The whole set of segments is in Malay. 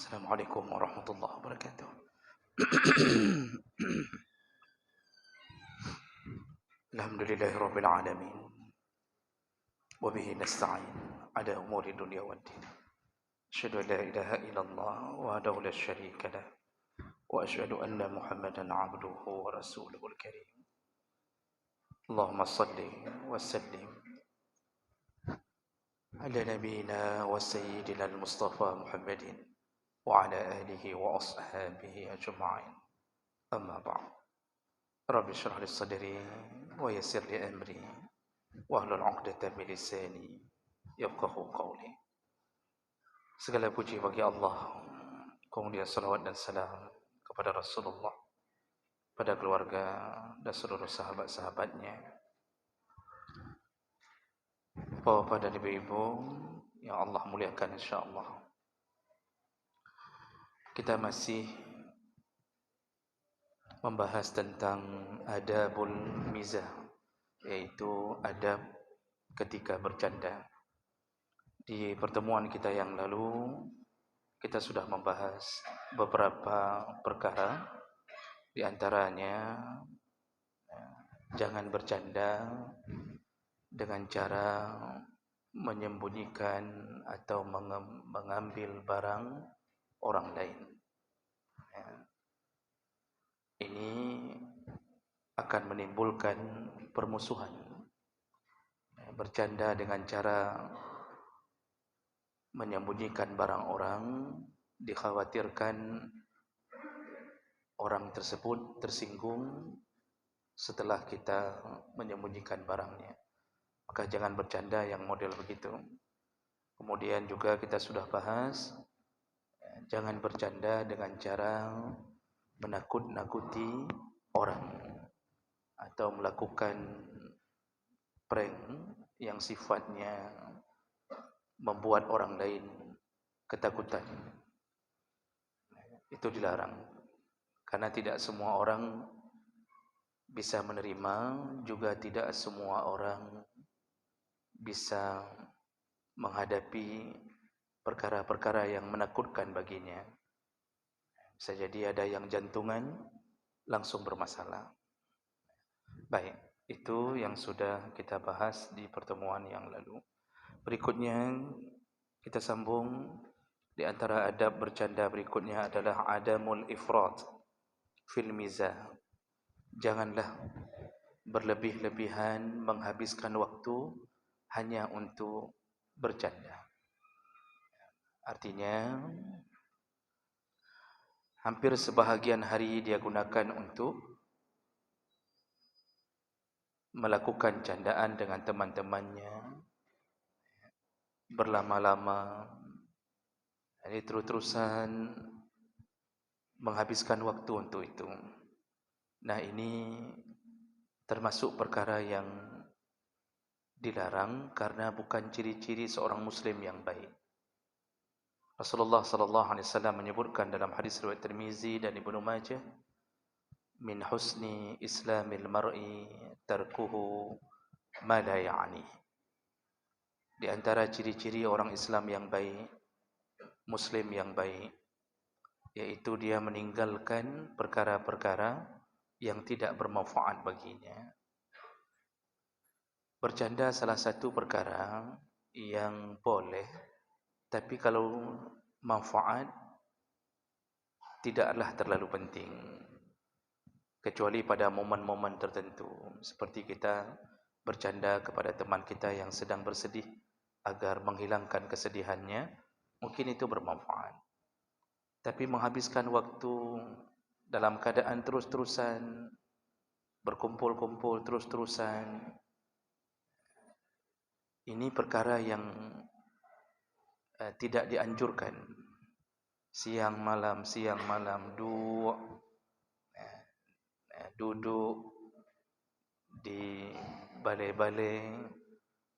Assalamualaikum warahmatullahi wabarakatuh. Alhamdulillahirabbil alamin. Wa bihi nasta'in ala umuri dunya waddin. Asyhadu an la ilaha illallah wahdahu la syarika lah wa asyhadu anna Muhammadan 'abduhu wa rasuluhul karim. Allahumma shalli wa sallim ala nabiyyina wa sayyidina al-Mustafa Muhammadin wa ala alihi wa ashabihi ajma'in. Amma ba'd. Rabbi shrah li sadri wa yassir li amri wahlul 'uqdatam min lisani yafqahu qawli. Segala puji bagi Allah, kemudian salawat dan salam kepada Rasulullah, pada keluarga dan seluruh sahabat-sahabatnya, bapak dan ibu-ibu yang Allah muliakan insyaallah. Kita masih membahas tentang adabul mizah, yaitu adab ketika bercanda. Di pertemuan kita yang lalu, kita sudah membahas beberapa perkara, di antaranya jangan bercanda dengan cara menyembunyikan atau mengambil barang orang lain. Ini akan menimbulkan permusuhan. Bercanda dengan cara menyembunyikan barang orang, dikhawatirkan orang tersebut tersinggung setelah kita menyembunyikan barangnya. Maka jangan bercanda yang model begitu. Kemudian juga kita sudah bahas, jangan bercanda dengan cara menakut-nakuti orang atau melakukan prank yang sifatnya membuat orang lain ketakutan. Itu dilarang, karena tidak semua orang bisa menerima, juga tidak semua orang bisa menghadapi perkara-perkara yang menakutkan baginya. Bisa jadi ada yang jantungan langsung bermasalah. Baik, itu yang sudah kita bahas di pertemuan yang lalu. Berikutnya kita sambung. Di antara adab bercanda berikutnya adalah adamul ifrat fil mizah. Janganlah berlebih-lebihan menghabiskan waktu hanya untuk bercanda. Artinya, hampir sebahagian hari dia gunakan untuk melakukan candaan dengan teman-temannya, berlama-lama, jadi terus-terusan menghabiskan waktu untuk itu. Nah, ini termasuk perkara yang dilarang karena bukan ciri-ciri seorang muslim yang baik. Rasulullah sallallahu alaihi wasallam menyebutkan dalam hadis riwayat Tirmizi dan Ibnu Majah, min husni islamil mar'i tarkuhu ma la ya'ni. Di antara ciri-ciri orang Islam yang baik, muslim yang baik, yaitu dia meninggalkan perkara-perkara yang tidak bermanfaat baginya. Bercanda salah satu perkara yang boleh, tapi kalau manfaat tidaklah terlalu penting, kecuali pada momen-momen tertentu, seperti kita bercanda kepada teman kita yang sedang bersedih agar menghilangkan kesedihannya, mungkin itu bermanfaat. Tapi menghabiskan waktu dalam keadaan terus-terusan berkumpul-kumpul terus-terusan, ini perkara yang tidak dianjurkan. Siang malam duduk di balai-balai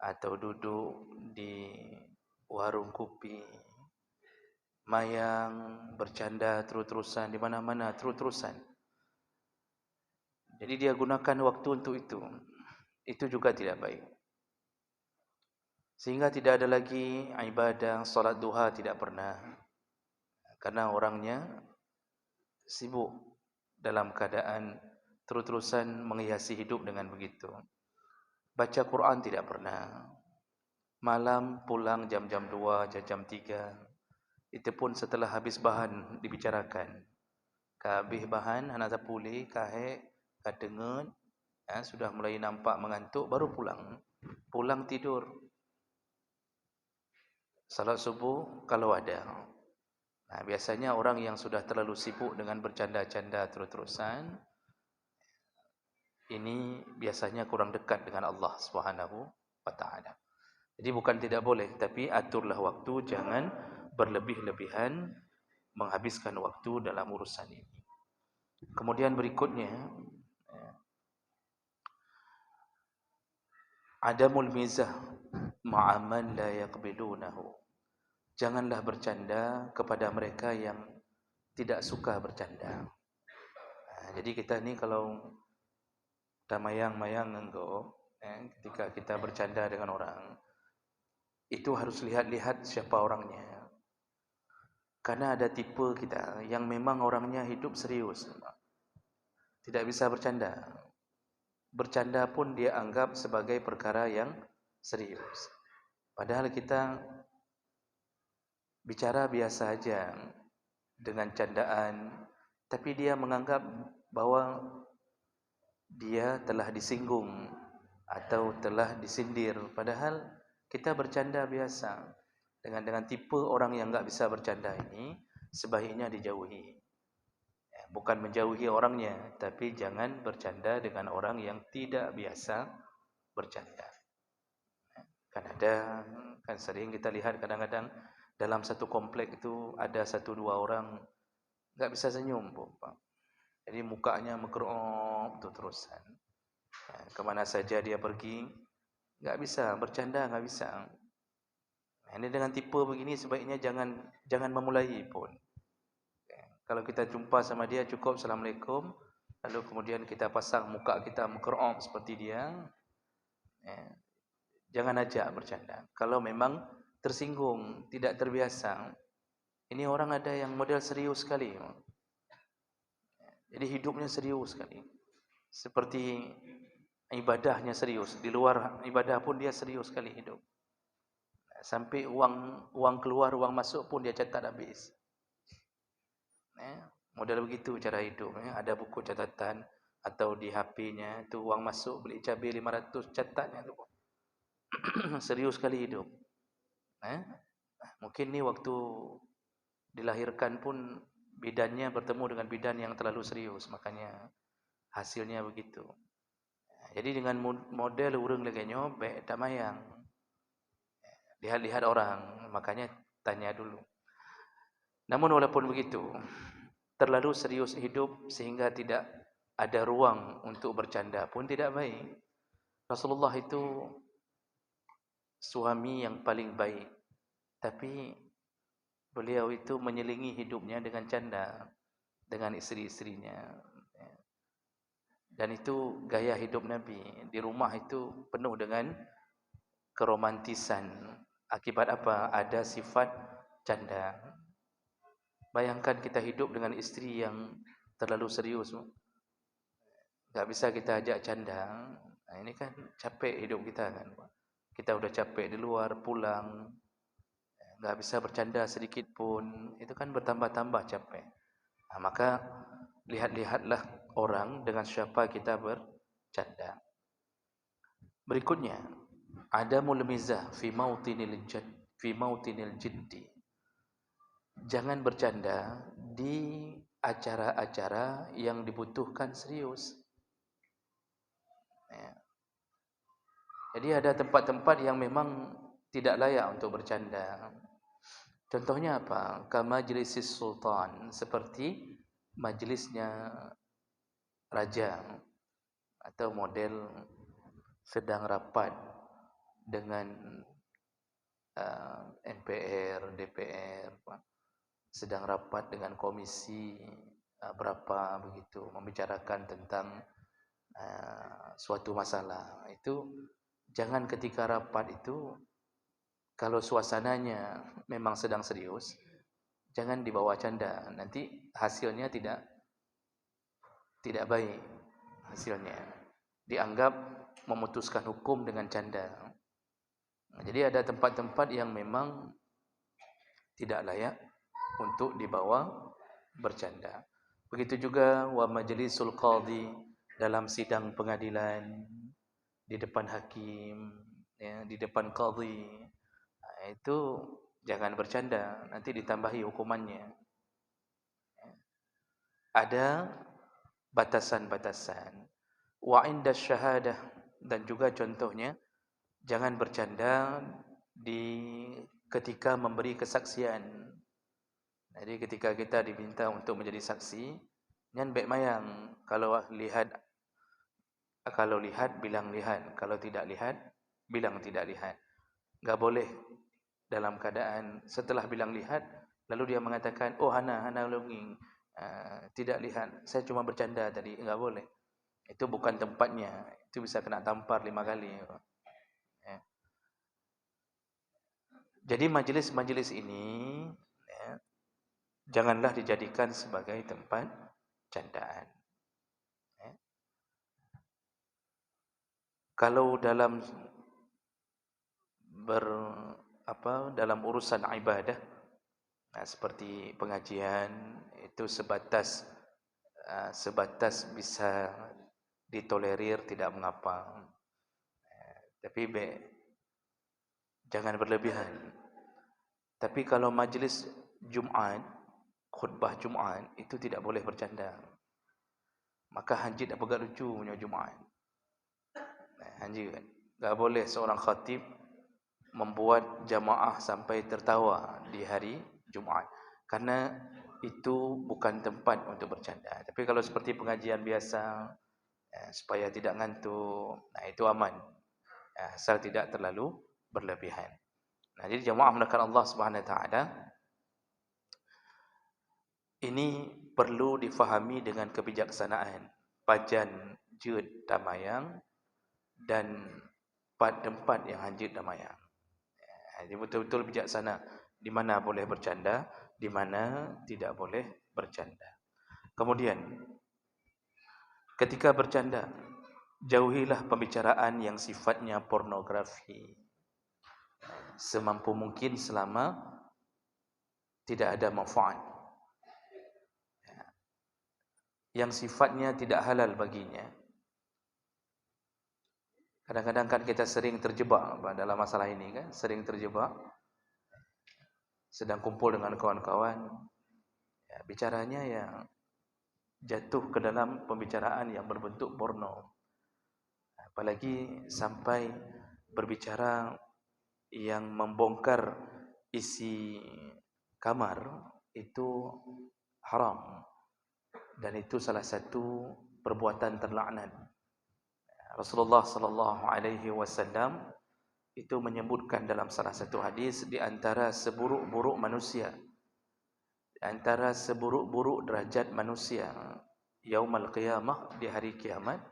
atau duduk di warung kopi, mayang, bercanda terus-terusan di mana-mana terus-terusan. Jadi dia gunakan waktu untuk itu. Itu juga tidak baik. Sehingga tidak ada lagi ibadah, salat duha tidak pernah. karena orangnya sibuk dalam keadaan terus-terusan menghiasi hidup dengan begitu. Baca Quran tidak pernah. Malam pulang jam-jam 2, jam-jam 3. Itu pun setelah habis bahan dibicarakan. Habis bahan, anak sapuli, kahek, kadengen, sudah mulai nampak mengantuk, baru pulang. Pulang tidur. Salat subuh kalau ada. Nah, biasanya orang yang sudah terlalu sibuk dengan bercanda-canda terus-terusan, ini biasanya kurang dekat dengan Allah Subhanahu wa taala. Jadi bukan tidak boleh, tapi aturlah waktu, jangan berlebih-lebihan menghabiskan waktu dalam urusan ini. Kemudian berikutnya, adamul mizah ma'a man la yaqbilunahu. Janganlah bercanda kepada mereka yang tidak suka bercanda. Jadi kita ni kalau mayang-mayang engkau, ketika kita bercanda dengan orang, itu harus lihat-lihat siapa orangnya. Karena ada tipe kita yang memang orangnya hidup serius, tidak bisa bercanda. Bercanda pun dia anggap sebagai perkara yang serius. Padahal kita bicara biasa aja dengan candaan, tapi dia menganggap bahwa dia telah disinggung atau telah disindir. Padahal kita bercanda biasa. Dengan tipe orang yang enggak bisa bercanda ini, sebaiknya dijauhi. Bukan menjauhi orangnya, tapi jangan bercanda dengan orang yang tidak biasa bercanda. Kan sering kita lihat kadang-kadang dalam satu komplek itu ada 1-2 orang enggak bisa senyum, Pak. Jadi mukanya mengkerut terusan. Kemana saja dia pergi, enggak bisa bercanda, enggak bisa. Ini dengan tipe begini sebaiknya jangan memulai pun. Kalau kita jumpa sama dia cukup Assalamualaikum, lalu kemudian kita pasang muka kita mengkerut seperti dia. Jangan ajak bercanda. Kalau memang tersinggung, tidak terbiasa. Ini orang ada yang model serius sekali. Jadi hidupnya serius sekali. Seperti ibadahnya serius. Di luar ibadah pun dia serius sekali hidup. Sampai uang keluar, uang masuk pun dia catat habis. Model begitu cara hidup. Ada buku catatan atau di HP-nya tu uang masuk beli cabai 500 catatnya tu. Serius sekali hidup. Mungkin ni waktu dilahirkan pun bidannya bertemu dengan bidan yang terlalu serius, makanya hasilnya begitu. Jadi dengan model urang lagi nyobek tak mayang. Lihat-lihat orang, makanya tanya dulu. Namun walaupun begitu, terlalu serius hidup sehingga tidak ada ruang untuk bercanda pun tidak baik. Rasulullah itu suami yang paling baik, tapi beliau itu menyelingi hidupnya dengan canda dengan isteri-istrinya. Dan itu gaya hidup Nabi. Di rumah itu penuh dengan keromantisan. Akibat apa? Ada sifat canda. Bayangkan kita hidup dengan isteri yang terlalu serius. Tak bisa kita ajak canda. Ini kan capek hidup kita kan. Kita udah capek di luar, pulang. Tak bisa bercanda sedikit pun. Itu kan bertambah-tambah capek. Maka lihat-lihatlah orang dengan siapa kita bercanda. Berikutnya, adamul mizah fi mautinil jiddi. Jangan bercanda di acara-acara yang dibutuhkan serius. Jadi ada tempat-tempat yang memang tidak layak untuk bercanda. Contohnya apa? Kamajlisis sultan, seperti majlisnya raja, atau model sedang rapat dengan MPR, DPR, sedang rapat dengan komisi berapa begitu, membicarakan tentang suatu masalah. Itu jangan ketika rapat itu, kalau suasananya memang sedang serius, Jangan dibawa canda, nanti hasilnya tidak baik hasilnya. Dianggap memutuskan hukum dengan canda. Jadi ada tempat-tempat yang memang tidak layak untuk dibawa bercanda. Begitu juga wa majlisul qadhi, dalam sidang pengadilan, di depan hakim, ya, di depan qadhi. Itu jangan bercanda, nanti ditambahi hukumannya. Ada batasan-batasan. Wa inda syahadah, dan juga contohnya jangan bercanda ketika memberi kesaksian. Jadi ketika kita diminta untuk menjadi saksi, jangan baik mayang. Kalau lihat bilang lihat, kalau tidak lihat bilang tidak lihat. Enggak boleh dalam keadaan setelah bilang lihat lalu dia mengatakan, "Oh hana longing. Tidak lihat, saya cuma bercanda tadi." Enggak boleh. Itu bukan tempatnya. Itu bisa kena tampar 5 kali. Ya. Jadi majelis-majelis ini, ya, janganlah dijadikan sebagai tempat candaan. Ya. Kalau dalam dalam urusan ibadah, seperti pengajian, itu sebatas bisa ditolerir, tidak mengapa. Tapi jangan berlebihan. Tapi kalau majlis Jumat, khutbah Jumat, itu tidak boleh bercanda. Maka hanjit apa gak lucu punya Jumat. Hanjit. Tak boleh seorang khatib membuat jamaah sampai tertawa di hari Jumat. Karena itu bukan tempat untuk bercanda. Tapi kalau seperti pengajian biasa, supaya tidak ngantuk, itu aman. Asal tidak terlalu berlebihan. Jadi jamaah mendekatkan Allah Subhanahu Wa Taala ini perlu difahami dengan kebijaksanaan. Pajan jud damayang dan tempat yang hanjit damayang. Jadi betul-betul bijaksana di mana boleh bercanda, di mana tidak boleh bercanda. Kemudian ketika bercanda, jauhilah pembicaraan yang sifatnya pornografi. Semampu mungkin selama tidak ada manfaat. Yang sifatnya tidak halal baginya. Kadang-kadang kan kita sering terjebak dalam masalah ini kan, sering terjebak. Sedang kumpul dengan kawan-kawan, bicaranya yang jatuh ke dalam pembicaraan yang berbentuk porno. Apalagi sampai berbicara yang membongkar isi kamar, itu haram. Dan itu salah satu perbuatan terlaknat. Rasulullah sallallahu alaihi wasallam itu menyebutkan dalam salah satu hadis, di antara seburuk-buruk manusia, di antara seburuk-buruk derajat manusia yaumul qiyamah, di hari kiamat.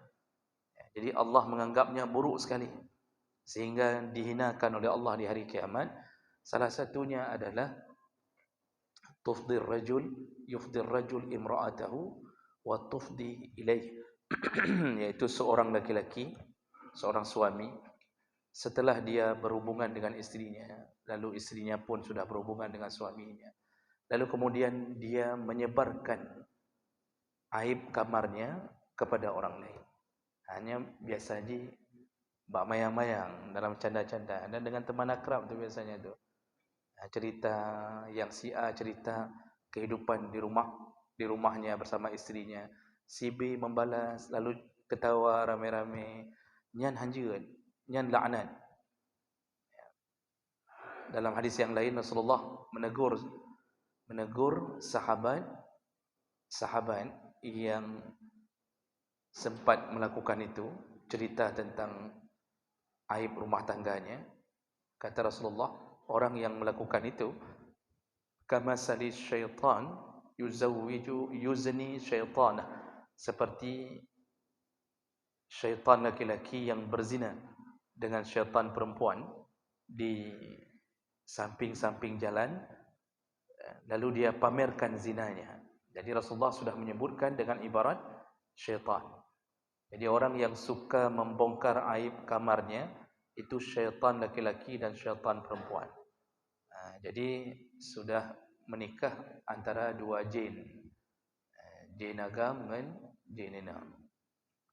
Jadi Allah menganggapnya buruk sekali sehingga dihinakan oleh Allah di hari kiamat. Salah satunya adalah yufdir rajul imra'atahu wa tufdi ilaih, yaitu seorang laki-laki, seorang suami, setelah dia berhubungan dengan istrinya, lalu istrinya pun sudah berhubungan dengan suaminya, lalu kemudian dia menyebarkan aib kamarnya kepada orang lain. Hanya biasa aja bak mayang-mayang dalam canda-canda, dan dengan teman akrab tu biasanya tu. Cerita yang si A cerita kehidupan di rumahnya bersama istrinya. Si B membalas, lalu ketawa rame-rame. Nyan hanjut, nyan laknat. Dalam hadis yang lain Rasulullah menegur sahabat yang sempat melakukan itu, cerita tentang aib rumah tangganya. Kata Rasulullah, orang yang melakukan itu kamasali syaitan yuzni syaitanah, seperti syaitan laki-laki yang berzina dengan syaitan perempuan di samping-samping jalan, lalu dia pamerkan zinanya. Jadi Rasulullah sudah menyebutkan dengan ibarat syaitan. Jadi orang yang suka membongkar aib kamarnya itu syaitan laki-laki dan syaitan perempuan. Jadi sudah menikah antara dua jin, jin agam dengan jin inam.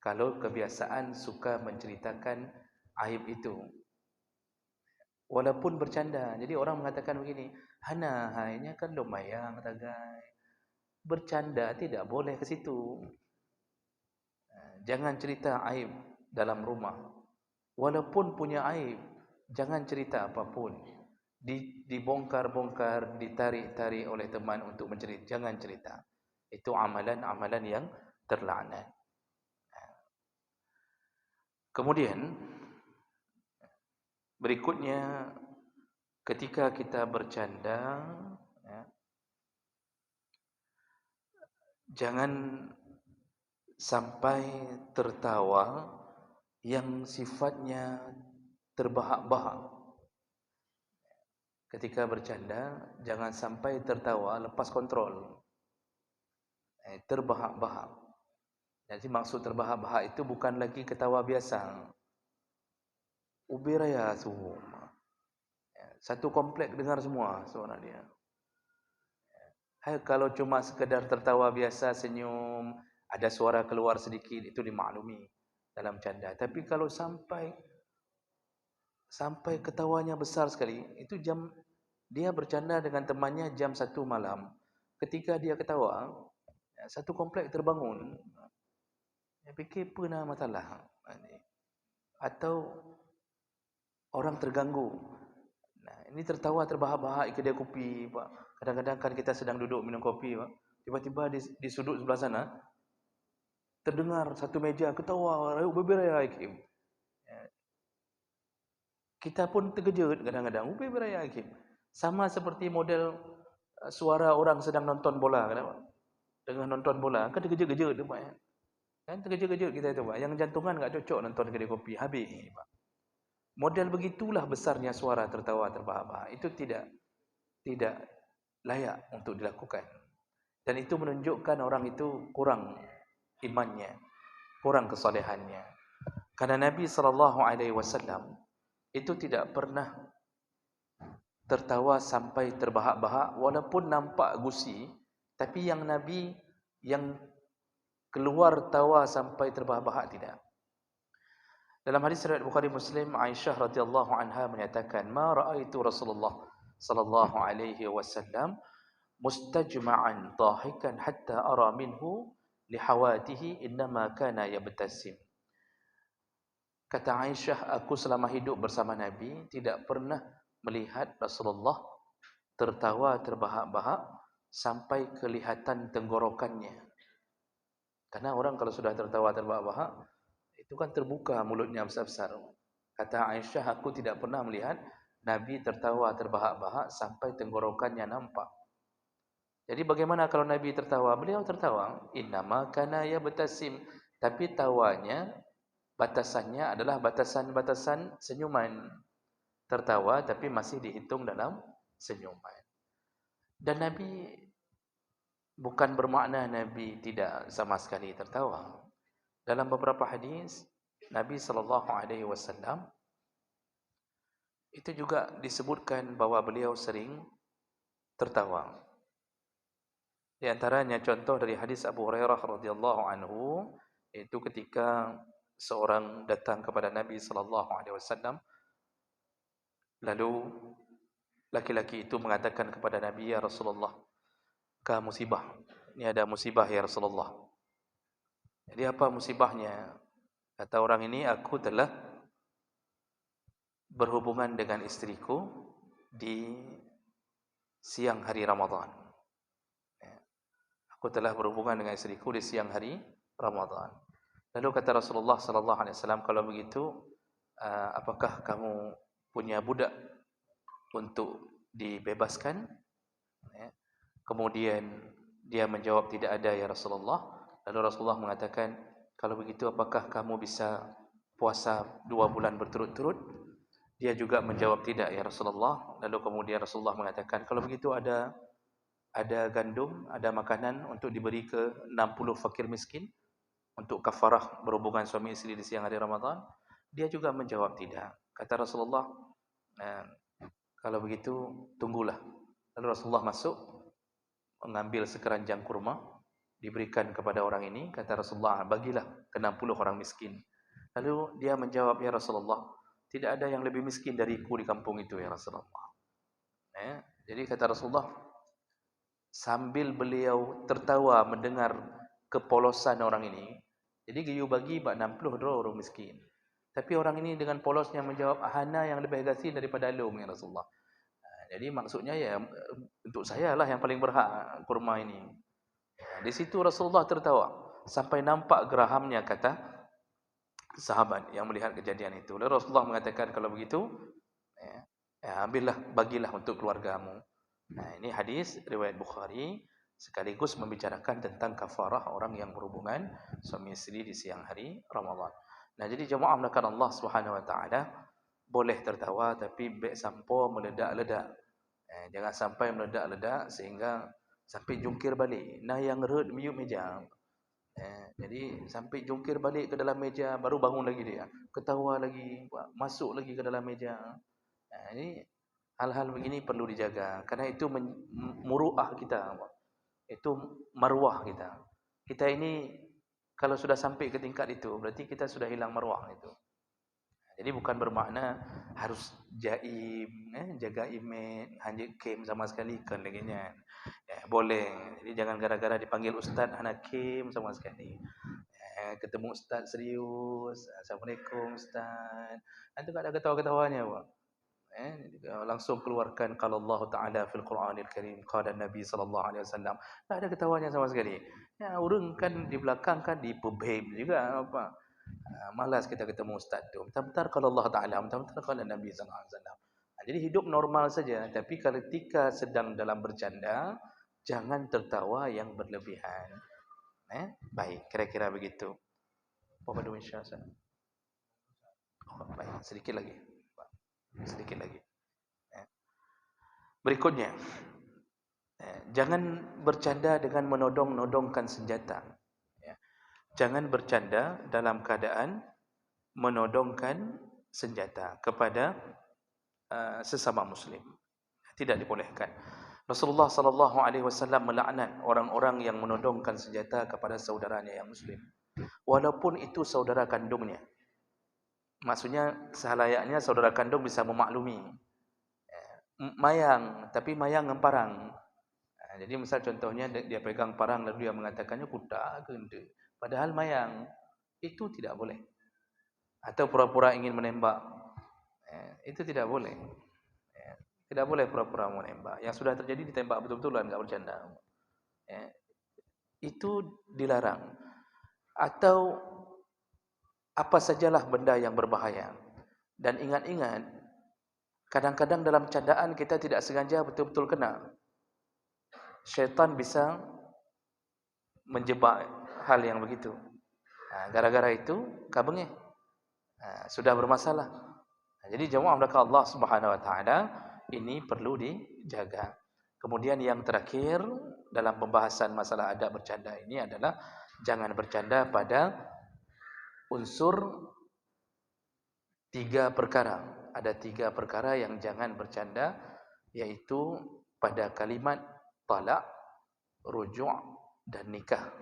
Kalau kebiasaan suka menceritakan aib itu, walaupun bercanda. Jadi orang mengatakan begini, Hana, ini kan lumayan tagai. Bercanda tidak boleh ke situ. Jangan cerita aib dalam rumah. Walaupun punya aib, jangan cerita apapun. Dibongkar-bongkar, ditarik-tarik oleh teman untuk mencerita. Jangan cerita. Itu amalan-amalan yang terlaknat. Kemudian, berikutnya, ketika kita bercanda, jangan sampai tertawa yang sifatnya terbahak-bahak. Ketika bercanda, jangan sampai tertawa lepas kontrol, terbahak-bahak. Jadi maksud terbahak-bahak itu bukan lagi ketawa biasa. Ubi raya semua. Satu komplek dengar semua suara dia. Kalau cuma sekedar tertawa biasa, senyum, ada suara keluar sedikit, itu dimaklumi dalam canda. Tapi kalau sampai ketawanya besar sekali, itu jam dia bercanda dengan temannya jam 1 malam. Ketika dia ketawa, satu komplek terbangun. Dia fikir apa masalah? Atau orang terganggu. Nah, ini tertawa terbahak-bahak kedai kopi, Pak. Kadang-kadang kan kita sedang duduk minum kopi, Pak. Tiba-tiba di sudut sebelah sana terdengar satu meja ketawa, "Ayo berberai Hakim." Kita pun terkejut kadang-kadang, "Berberai Hakim." Sama seperti model suara orang sedang nonton bola, kenapa? Dengan nonton bola, kan terkejut-kejut tu, Pak. Kan terkejut-kejut kita itu, Pak. Yang jantungan enggak cocok nonton kedai kopi, habis, Pak. Model begitulah besarnya suara tertawa terbahak-bahak. Itu tidak layak untuk dilakukan. Dan itu menunjukkan orang itu kurang imannya, kurang kesalehannya. Karena Nabi SAW itu tidak pernah tertawa sampai terbahak-bahak, walaupun nampak gusi, tapi yang Nabi yang keluar tawa sampai terbahak-bahak tidak. Dalam hadis riwayat Bukhari Muslim, Aisyah radhiyallahu anha menyatakan, "Ma ra'aitu Rasulullah sallallahu alaihi wasallam mustajma'an dhahikan hatta ara minhu lihawatihi innama kana yabtasim." Kata Aisyah, aku selama hidup bersama Nabi tidak pernah melihat Rasulullah tertawa terbahak-bahak sampai kelihatan tenggorokannya. Karena orang kalau sudah tertawa terbahak-bahak, itu kan terbuka mulutnya besar-besar. Kata Aisyah, aku tidak pernah melihat Nabi tertawa terbahak-bahak sampai tenggorokannya nampak. Jadi bagaimana kalau Nabi tertawa? Beliau tertawa, innama kana yabtasim, tapi tawanya batasannya adalah batasan-batasan senyuman. Tertawa tapi masih dihitung dalam senyuman. Dan Nabi bukan bermakna Nabi tidak sama sekali tertawa. Dalam beberapa hadis Nabi SAW itu juga disebutkan bahwa beliau sering tertawa. Di antaranya contoh dari hadis Abu Hurairah radhiyallahu anhu, itu ketika seorang datang kepada Nabi SAW, lalu laki-laki itu mengatakan kepada Nabi, "Ya Rasulullah, ka musibah. Ini ada musibah ya Rasulullah." Jadi apa musibahnya? Kata orang ini, aku telah berhubungan dengan istriku di siang hari Ramadan. Aku telah berhubungan dengan istriku di siang hari Ramadan. Lalu kata Rasulullah SAW, kalau begitu, apakah kamu punya budak untuk dibebaskan? Kemudian dia menjawab, tidak ada ya Rasulullah. Lalu Rasulullah mengatakan, kalau begitu apakah kamu bisa puasa 2 bulan berturut-turut? Dia juga menjawab tidak ya Rasulullah. Lalu kemudian Rasulullah mengatakan, kalau begitu ada ada gandum, ada makanan untuk diberi ke 60 fakir miskin untuk kafarah berhubungan suami isteri di siang hari Ramadan? Dia juga menjawab tidak. Kata Rasulullah, "Nah, kalau begitu tunggulah." Lalu Rasulullah masuk, mengambil sekeranjang kurma, diberikan kepada orang ini. Kata Rasulullah, "Bagilah ke 60 orang miskin." Lalu dia menjawab, "Ya Rasulullah, tidak ada yang lebih miskin dariku di kampung itu, ya Rasulullah." Jadi kata Rasulullah, sambil beliau tertawa mendengar kepolosan orang ini. Jadi giyu bagi 60 orang miskin. Tapi orang ini dengan polosnya menjawab, "Hana yang lebih kasih daripada lum, ya Rasulullah." Jadi maksudnya ya, untuk saya lah yang paling berhak kurma ini. Di situ Rasulullah tertawa sampai nampak gerahamnya, kata sahabat yang melihat kejadian itu. Lalu Rasulullah mengatakan, "Kalau begitu, ambillah, bagilah untuk keluargamu." Nah, ini hadis riwayat Bukhari sekaligus membicarakan tentang kafarah orang yang berhubungan suami isteri di siang hari Ramadan. Nah, jadi jemaah melakukan Allah Subhanahu wa taala, boleh tertawa tapi baik sampo meledak-ledak. Jangan sampai meledak-ledak sehingga sampai jungkir balik. Nah, yang rut miyuk meja. Jadi sampai jungkir balik ke dalam meja, baru bangun lagi dia. Ketawa lagi, masuk lagi ke dalam meja. Ini hal-hal begini perlu dijaga. Karena itu muruah kita. Itu marwah kita. Kita ini kalau sudah sampai ke tingkat itu, berarti kita sudah hilang marwah itu. Jadi bukan bermakna harus jaim, jaga image, hanya kem sama sekali kan laginya. Boleh. Jadi jangan gara-gara dipanggil ustaz hana kem sama sekali. Ketemu ustaz serius, assalamualaikum ustaz. Itu tak ada ketawa-ketawanya, Pak. Langsung keluarkan kalau Allah Taala fil Quranil Karim, qala Nabi sallallahu alaihi wasallam. Tak ada ketawanya sama sekali. Ya, urang kan di belakang kan dipebhem juga apa. Malas kita ketemu ustaz tu. Bentar-bentar kalau Allah Taala, bentar-bentar kalau Nabi sallallahu alaihi wasallam. Jadi hidup normal saja, tapi ketika sedang dalam bercanda, jangan tertawa yang berlebihan. Baik, kira-kira begitu. Apa dulu insya-Allah. Baik, sedikit lagi. Sedikit lagi. Berikutnya, jangan bercanda dengan menodong-nodongkan senjata. Jangan bercanda dalam keadaan menodongkan senjata kepada sesama muslim. Tidak dibolehkan. Rasulullah sallallahu alaihi wasallam melaknat orang-orang yang menodongkan senjata kepada saudaranya yang muslim, walaupun itu saudara kandungnya. Maksudnya selayaknya saudara kandung bisa memaklumi. Mayang, tapi mayang dengan parang. Jadi misal contohnya dia pegang parang lalu dia mengatakannya kuda gende. Padahal mayang, itu tidak boleh. Atau pura-pura ingin menembak, itu tidak boleh. Tidak boleh pura-pura menembak. Yang sudah terjadi ditembak betul-betulan, enggak bercanda. Itu dilarang. Atau apa sajalah benda yang berbahaya. Dan ingat-ingat, kadang-kadang dalam candaan kita tidak sengaja betul-betul kena. Syaitan bisa menjebak hal yang begitu. Gara-gara itu kabengnya sudah bermasalah. Jadi jemaah belaka Allah Subhanahu wa taala, ini perlu dijaga. Kemudian yang terakhir dalam pembahasan masalah adab bercanda ini adalah jangan bercanda pada unsur 3 perkara. Ada 3 perkara yang jangan bercanda, yaitu pada kalimat talak, rujuk dan nikah.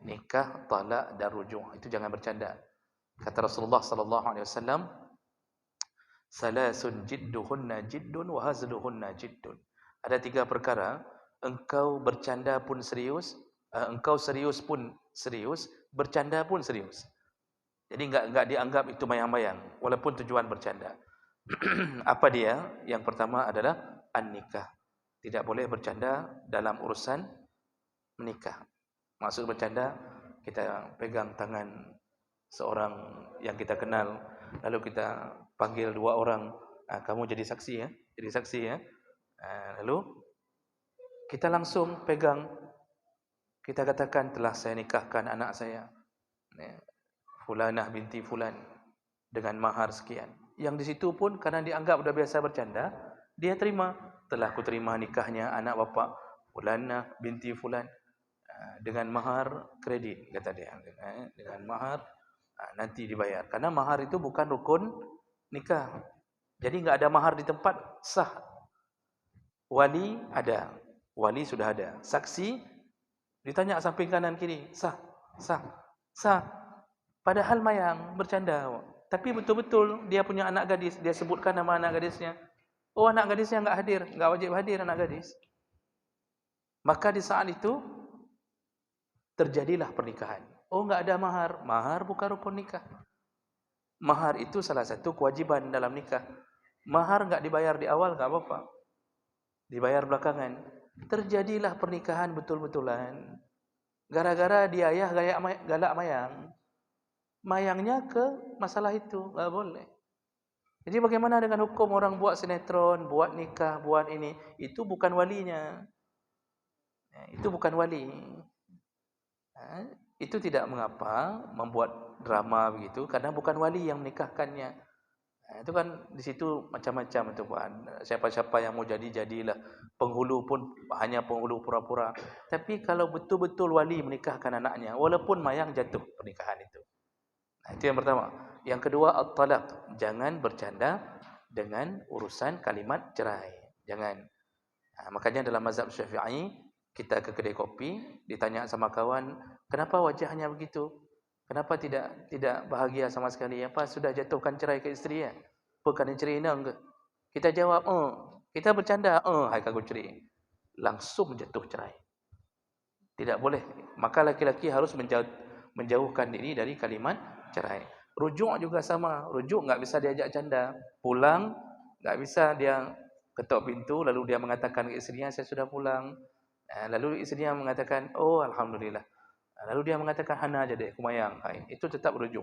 Nikah, talak dan rujuk, itu jangan bercanda. Kata Rasulullah sallallahu alaihi wasallam, "Salasun jidduhunna jiddun wa hazluhunna jiddun." Ada 3 perkara, engkau bercanda pun serius, engkau serius pun serius, bercanda pun serius. Jadi enggak dianggap itu mayang-mayang walaupun tujuan bercanda. Apa dia? Yang pertama adalah an-nikah. Tidak boleh bercanda dalam urusan menikah. Maksud bercanda, kita pegang tangan seorang yang kita kenal, lalu kita panggil 2 orang, kamu jadi saksi ya, jadi saksi ya. Lalu kita langsung pegang, kita katakan telah saya nikahkan anak saya, Fulanah binti Fulan, dengan mahar sekian. Yang di situ pun karena dianggap sudah biasa bercanda, dia terima, telah ku terima nikahnya anak bapa fulanah binti fulan, dengan mahar kredit, kata dia, dengan mahar nanti dibayar. Karena mahar itu bukan rukun nikah. Jadi enggak ada mahar di tempat sah. Wali ada, wali sudah ada. Saksi ditanya samping kanan kiri, sah, sah, sah. Padahal mayang bercanda. Tapi betul-betul dia punya anak gadis, dia sebutkan nama anak gadisnya. Oh, anak gadisnya enggak hadir, enggak wajib hadir anak gadis. Maka di saat itu terjadilah pernikahan. Oh, enggak ada mahar. Mahar bukan rukun nikah. Mahar itu salah satu kewajiban dalam nikah. Mahar enggak dibayar di awal enggak apa-apa. Dibayar belakangan. Terjadilah pernikahan betul-betulan. Gara-gara dia ayah galak mayang. Mayangnya ke masalah itu, enggak boleh. Jadi bagaimana dengan hukum orang buat sinetron, buat nikah, buat ini? Itu bukan walinya. Itu bukan wali. Itu tidak mengapa membuat drama begitu, karena bukan wali yang menikahkannya. Itu kan di situ macam-macam itu Pak. Siapa-siapa yang mau jadilah. Penghulu pun hanya penghulu pura-pura. Tapi kalau betul-betul wali menikahkan anaknya, walaupun mayang jatuh pernikahan itu. Itu yang pertama. Yang kedua, at-talaq. Jangan bercanda dengan urusan kalimat cerai. Jangan. Makanya dalam mazhab Syafi'i, kita ke kedai kopi, ditanya sama kawan, kenapa wajahnya begitu? Kenapa tidak bahagia sama sekali? Apa sudah jatuhkan cerai ke isteri ya? Bukan cerai nang ke? Kita jawab, kita bercanda, hai kagu cerai. Langsung jatuh cerai. Tidak boleh. Maka laki-laki harus menjauhkan diri dari kalimat cerai. Rujuk juga sama. Rujuk enggak bisa diajak canda. Pulang enggak bisa dia ketuk pintu lalu dia mengatakan ke isterinya, saya sudah pulang. Lalu isterinya mengatakan, oh alhamdulillah. Lalu dia mengatakan, hana aja deh, kumayang. Itu tetap rujuk.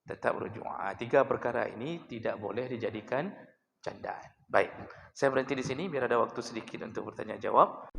Tetap rujuk. 3 perkara ini tidak boleh dijadikan candaan. Baik, saya berhenti di sini biar ada waktu sedikit untuk bertanya jawab.